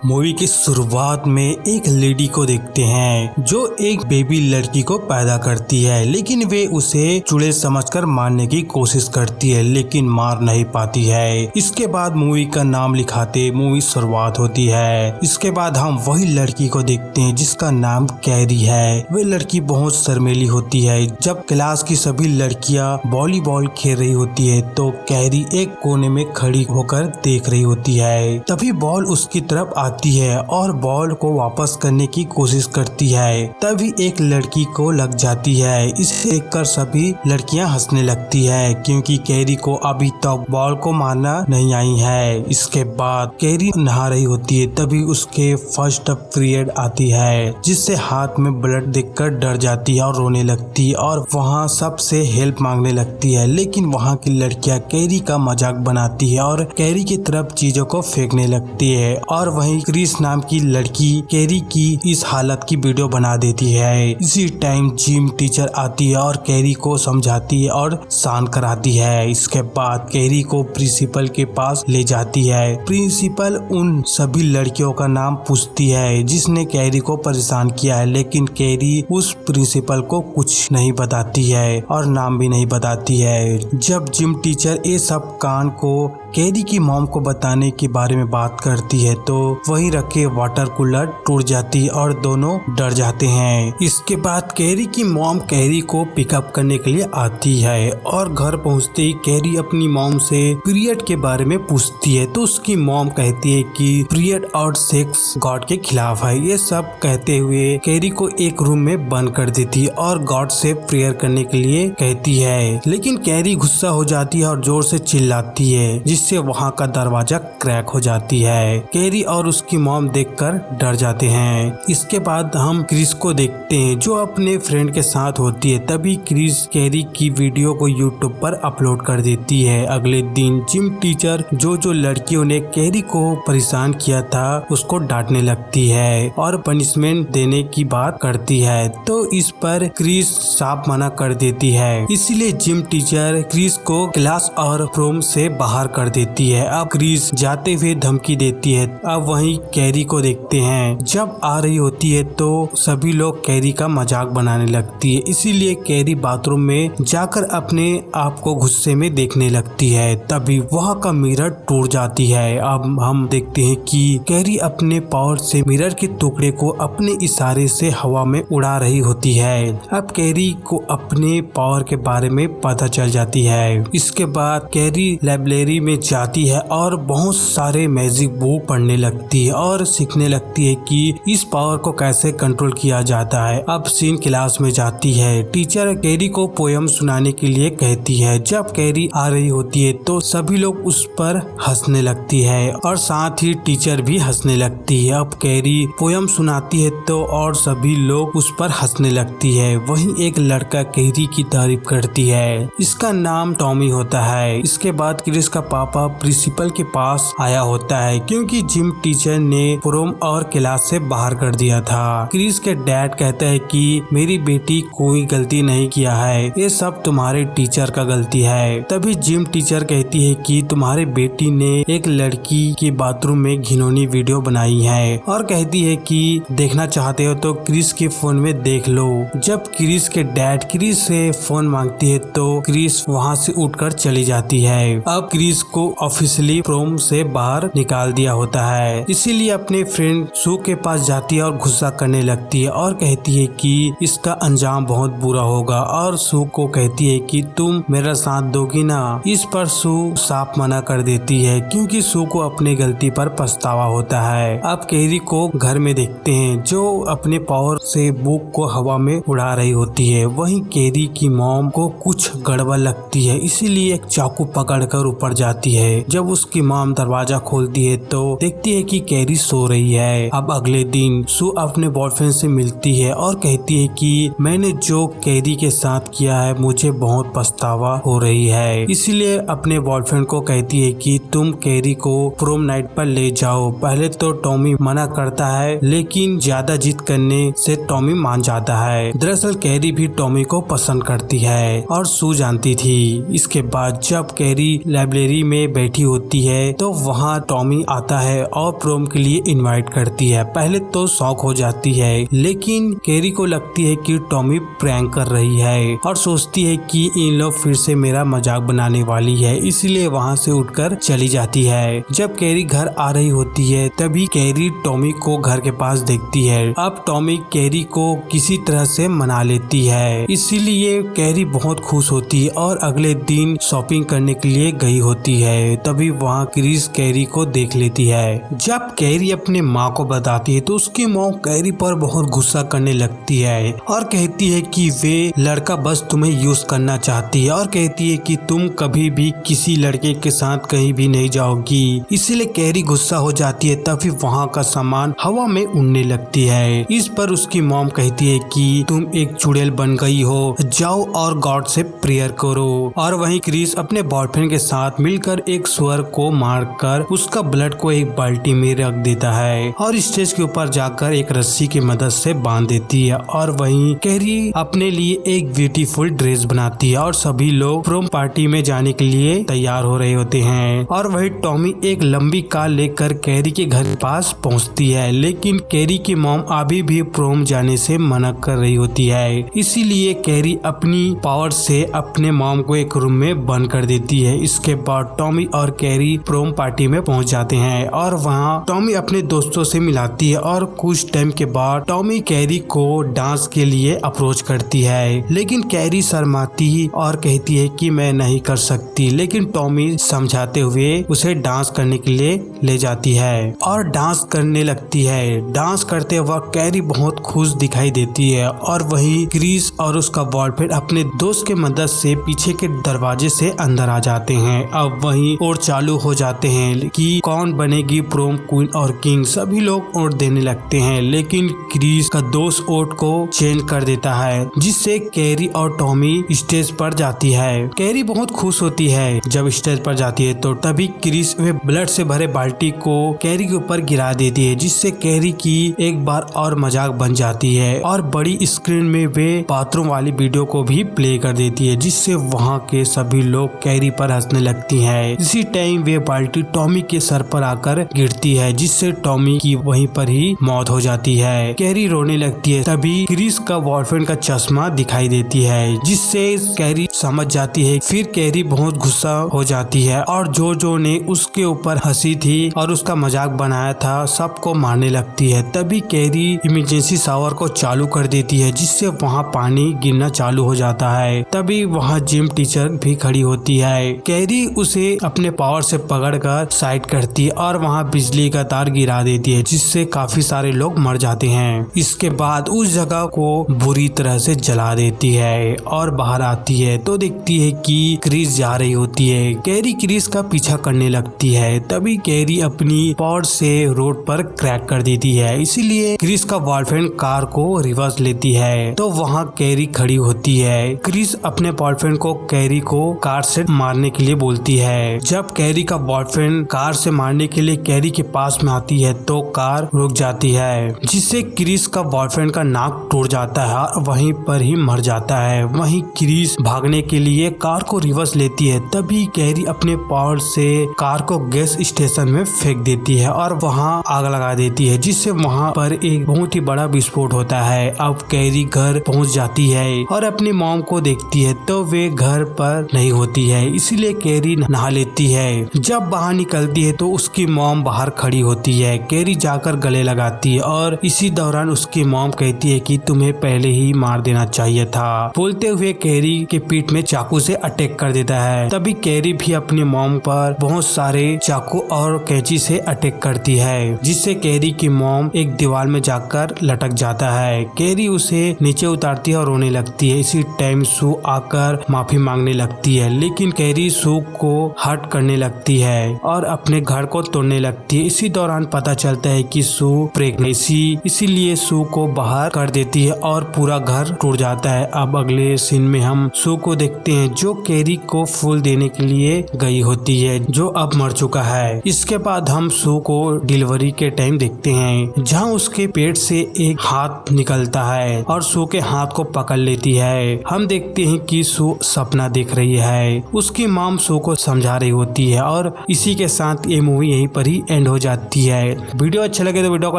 Movie की शुरुआत में एक लेडी को देखते हैं जो एक बेबी लड़की को पैदा करती है, लेकिन वे उसे चूड़े समझकर मारने की कोशिश करती है लेकिन मार नहीं पाती है। इसके बाद मूवी का नाम लिखाते मूवी शुरुआत होती है। इसके बाद हम वही लड़की को देखते हैं जिसका नाम कैरी है। वे लड़की बहुत शर्मीली होती है। जब क्लास की सभी लड़कियां वॉलीबॉल खेल रही होती है तो कैरी एक कोने में खड़ी होकर देख रही होती है। तभी बॉल उसकी तरफ आती है और बॉल को वापस करने की कोशिश करती है। तभी एक लड़की को लग जाती है। इसे देखकर सभी लड़कियां हंसने लगती है क्योंकि कैरी को अभी तक बॉल को मारना नहीं आई है। इसके बाद कैरी नहा रही होती है। तभी उसके फर्स्ट पीरियड आती है जिससे हाथ में ब्लड देखकर डर जाती है और रोने लगती है और वहाँ सबसे हेल्प मांगने लगती है। लेकिन वहाँ की लड़कियां कैरी का मजाक बनाती है और कैरी की तरफ चीजों को फेंकने लगती है और वहीं क्रिस नाम की लड़की कैरी की इस हालत की वीडियो बना देती है। इसी टाइम जिम टीचर आती है और कैरी को समझाती है और शांत कराती है। इसके बाद कैरी को प्रिंसिपल के पास ले जाती है। प्रिंसिपल उन सभी लड़कियों का नाम पूछती है जिसने कैरी को परेशान किया है, लेकिन कैरी उस प्रिंसिपल को कुछ नहीं बताती है और नाम भी नहीं बताती है। जब जिम टीचर ये सब कांड को कैरी की मॉम को बताने के बारे में बात करती है तो वहीं रखे वाटर कूलर टूट जाती है और दोनों डर जाते हैं। इसके बाद कैरी की मॉम कैरी को पिकअप करने के लिए आती है और घर पहुंचते ही कैरी अपनी मॉम से पीरियड के बारे में पूछती है तो उसकी मॉम कहती है कि पीरियड और सेक्स गॉड के खिलाफ है। ये सब कहते हुए कैरी को एक रूम में बंद कर देती है और गॉड से प्रेयर करने के लिए कहती है, लेकिन कैरी गुस्सा हो जाती है और जोर से चिल्लाती है जिससे वहाँ का दरवाजा क्रैक हो जाती है। कैरी और उसकी मॉम देखकर डर जाते हैं। इसके बाद हम क्रिस को देखते हैं जो अपने फ्रेंड के साथ होती है। तभी क्रिस कैरी की वीडियो को यूट्यूब पर अपलोड कर देती है। अगले दिन जिम टीचर जो लड़कियों ने कैरी को परेशान किया था उसको डांटने लगती है और पनिशमेंट देने की बात करती है तो इस पर क्रिस साफ मना कर देती है। इसीलिए जिम टीचर क्रिस को क्लास और रूम से बाहर कर देती है। अब क्रिस जाते हुए धमकी देती है। अब वहीं कैरी को देखते हैं। जब आ रही होती है तो सभी लोग कैरी का मजाक बनाने लगती है। इसीलिए कैरी बाथरूम में जाकर अपने आप को गुस्से में देखने लगती है। तभी वहाँ का मिरर टूट जाती है। अब हम देखते हैं कि कैरी अपने पावर से मिरर के टुकड़े को अपने इशारे से हवा में उड़ा रही होती है। अब कैरी को अपने पावर के बारे में पता चल जाती है। इसके बाद कैरी लाइब्रेरी में जाती है और बहुत सारे मैजिक बुक पढ़ने लगती है और सीखने लगती है कि इस पावर को कैसे कंट्रोल किया जाता है। अब सीन क्लास में जाती है। टीचर कैरी को पोयम सुनाने के लिए कहती है। जब कैरी आ रही होती है तो सभी लोग उस पर हंसने लगती है और साथ ही टीचर भी हंसने लगती है। अब कैरी पोयम सुनाती है तो और सभी लोग उस पर हंसने लगती है। वहीं एक लड़का कैरी की तारीफ करती है। इसका नाम टॉमी होता है। इसके बाद क्रिस का पापा प्रिंसिपल के पास आया होता है क्योंकि जिम टीचर ने प्रोम और क्लास से बाहर कर दिया था। क्रिस के डैड कहता है कि मेरी बेटी कोई गलती नहीं किया है, ये सब तुम्हारे टीचर का गलती है। तभी जिम टीचर कहती है कि तुम्हारे बेटी ने एक लड़की के बाथरूम में घिनौनी वीडियो बनाई है और कहती है कि देखना चाहते हो तो क्रिस के फोन में देख लो। जब क्रिस के डैड क्रिस से फोन मांगती है तो क्रिस वहाँ से उठकर चली जाती है। अब क्रिस को ऑफिशियली प्रोम से बाहर निकाल दिया होता है। इसीलिए अपने फ्रेंड सू के पास जाती है और गुस्सा करने लगती है और कहती है कि इसका अंजाम बहुत बुरा होगा और सू को कहती है कि तुम मेरा साथ दोगी ना। इस पर सू साफ मना कर देती है क्योंकि सू को अपने गलती पर पछतावा होता है। अब कैरी को घर में देखते हैं जो अपने पावर से बुक को हवा में उड़ा रही होती है। वहीं कैरी की मॉम को कुछ गड़बड़ लगती है, इसीलिए एक चाकू पकड़कर ऊपर जाती है। जब उसकी मॉम दरवाजा खोलती है तो देखती है कि कैरी सो रही है। अब अगले दिन सू अपने बॉयफ्रेंड से मिलती है और कहती है कि मैंने जो कैरी के साथ किया है मुझे बहुत पछतावा हो रही है। इसीलिए अपने बॉयफ्रेंड को कहती है कि तुम कैरी को प्रोम नाइट पर ले जाओ। पहले तो टॉमी मना करता है लेकिन ज्यादा जिद करने से टॉमी मान जाता है। दरअसल कैरी भी टॉमी को पसंद करती है और सू जानती थी। इसके बाद जब कैरी लाइब्रेरी में बैठी होती है तो वहाँ टॉमी आता है और प्रोम के लिए इनवाइट करती है। पहले तो शॉक हो जाती है, लेकिन कैरी को लगती है कि टॉमी प्रैंक कर रही है और सोचती है कि इन लोग फिर से मेरा मजाक बनाने वाली है, इसलिए वहाँ से उठकर चली जाती है। जब कैरी घर आ रही होती है तभी कैरी टॉमी को घर के पास देखती है। अब टॉमी कैरी को किसी तरह से मना लेती है, इसीलिए कैरी बहुत खुश होती है और अगले दिन शॉपिंग करने के लिए गई होती है। तभी वहाँ क्रिस कैरी को देख लेती है। जब कैरी अपने माँ को बताती है तो उसकी माँ कैरी पर बहुत गुस्सा करने लगती है और कहती है कि वे लड़का बस तुम्हें यूज करना चाहती है और कहती है कि तुम कभी भी किसी लड़के के साथ कहीं भी नहीं जाओगी। इसीलिए कैरी गुस्सा हो जाती है। तभी वहाँ का सामान हवा में उड़ने लगती है। इस पर उसकी मॉम कहती है कि तुम एक चुड़ैल बन गई हो, जाओ और गॉड से प्रेयर करो। और वहीं क्रिस अपने बॉयफ्रेंड के साथ मिलकर एक सुअर को मारकर उसका ब्लड को एक बाल्टी में रख देता है और स्टेज के ऊपर जाकर एक रस्सी की मदद से बांध देती है। और वहीं कैरी अपने लिए एक ब्यूटीफुल ड्रेस बनाती है और सभी लोग प्रोम पार्टी में जाने के लिए तैयार हो रहे होते हैं। और वही टॉमी एक लंबी कार लेकर कैरी के घर के पास पहुंचती है, लेकिन कैरी की मॉम अभी भी प्रोम जाने से मना कर रही होती है। इसीलिए कैरी अपनी पावर से अपने मॉम को एक रूम में बंद कर देती है। इसके बाद टॉमी और कैरी प्रोम पार्टी में पहुंच जाते हैं और वहाँ टॉमी अपने दोस्तों से मिलाती है और कुछ टाइम के बाद टॉमी कैरी को डांस के लिए अप्रोच करती है, लेकिन कैरी शर्माती और कहती है कि मैं नहीं कर सकती। लेकिन टॉमी समझाते हुए उसे डांस करने के लिए ले जाती है और डांस करने लगती है। डांस करते वक्त कैरी बहुत खुश दिखाई देती है और वहीं क्रिस और उसका बॉयफ्रेंड अपने दोस्त के मदद से पीछे के दरवाजे से अंदर आ जाते हैं। अब वहीं और चालू हो जाते हैं कि कौन बनेगी प्रोम क्वीन और किंग। सभी लोग वोट देने लगते हैं, लेकिन क्रिस का दोस्त वोट को चेंज कर देता है, जिससे कैरी और टॉमी स्टेज पर जाती है। कैरी बहुत खुश होती है जब स्टेज पर जाती है तो तभी क्रिस वे ब्लड से भरे बाल्टी को कैरी के ऊपर गिरा देती है, जिससे कैरी की एक बार और मजाक बन जाती है और बड़ी स्क्रीन में वे बाथरूम वाली वीडियो को भी प्ले कर देती है, जिससे वहाँ के सभी लोग कैरी पर हंसने लगती हैं। इसी टाइम वे बाल्टी टॉमी के सर पर आकर गिरती है, जिससे टॉमी की वहीं पर ही मौत हो जाती है। कैरी रोने लगती है। तभी क्रिस का बॉयफ्रेंड का चश्मा दिखाई देती है, जिससे कैरी समझ जाती है। फिर कैरी बहुत गुस्सा हो जाती है और जो ने उसके ऊपर हंसी थी और उसका मजाक बनाया था सबको मारने लगती है। तभी कैरी इमरजेंसी शावर को चालू कर देती है, जिससे वहाँ पानी गिरना चालू हो जाता है। तभी वहाँ जिम टीचर भी खड़ी होती है। कैरी उसे अपने पावर से पकड़कर साइड करती है और वहाँ बिजली का तार गिरा देती है, जिससे काफी सारे लोग मर जाते हैं। इसके बाद उस जगह को बुरी तरह से जला देती है और बाहर आती है तो देखती है कि क्रिस जा रही होती है। कैरी क्रिस का पीछा करने लगती है। तभी कैरी अपनी पावर से रोड पर क्रैक कर देती है, इसीलिए क्रिस का बॉयफ्रेंड कार को रिवर्स लेती है तो वहाँ कैरी खड़ी होती है। क्रिस अपने बॉयफ्रेंड को कैरी को कार से मारने के लिए बोलती है। जब कैरी का बॉयफ्रेंड कार से मारने के लिए कैरी के पास में आती है तो कार रुक जाती है, जिससे क्रिस का बॉयफ्रेंड का नाक टूट जाता है और वहीं पर ही मर जाता है। वहीं क्रिस भागने के लिए कार को रिवर्स लेती है। तभी कैरी अपने पावर से कार को गैस स्टेशन में फेंक देती है और वहां आग लगा देती है, जिससे वहां पर एक बहुत ही बड़ा विस्फोट होता है। अब कैरी घर पहुंच जाती है और अपनी मॉम को देखती है तो वे घर पर नहीं होती है, इसीलिए कैरी नहा लेती है। जब बाहर निकलती है तो उसकी मॉम बाहर खड़ी होती है। कैरी जाकर गले लगाती है और इसी दौरान उसकी मॉम कहती है कि तुम्हें पहले ही मार देना चाहिए था। बोलते हुए कैरी के पीठ में चाकू से अटैक कर देता है। तभी कैरी भी अपनी मॉम पर बहुत सारे चाकू और कैंची से अटैक करती है, जिससे कैरी की मॉम एक दीवार में जाकर लटक जाता है। कैरी उसे नीचे उतारती है और रोने लगती है। इसी टाइम सू आकर माफी मांगने लगती है, लेकिन कैरी सू को हर्ट करने लगती है और अपने घर को तोड़ने लगती है। इसी दौरान पता चलता है कि सू प्रेगनेंसी, इसीलिए सू को बाहर कर देती है और पूरा घर टूट जाता है। अब अगले सीन में हम सू को देखते हैं जो कैरी को फूल देने के लिए गई होती है, जो अब मर चुका है। इसके बाद हम सू को डिलीवरी के टाइम देखते हैं, जहां उसके पेट पेट से एक हाथ निकलता है और सू के हाथ को पकड़ लेती है। हम देखते हैं कि सू सपना देख रही है। उसकी मॉम सू को समझा रही होती है और इसी के साथ ये मूवी यहीं पर ही एंड हो जाती है। वीडियो अच्छा लगे तो वीडियो को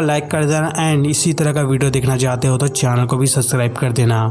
लाइक कर देना एंड इसी तरह का वीडियो देखना चाहते हो तो चैनल को भी सब्सक्राइब कर देना।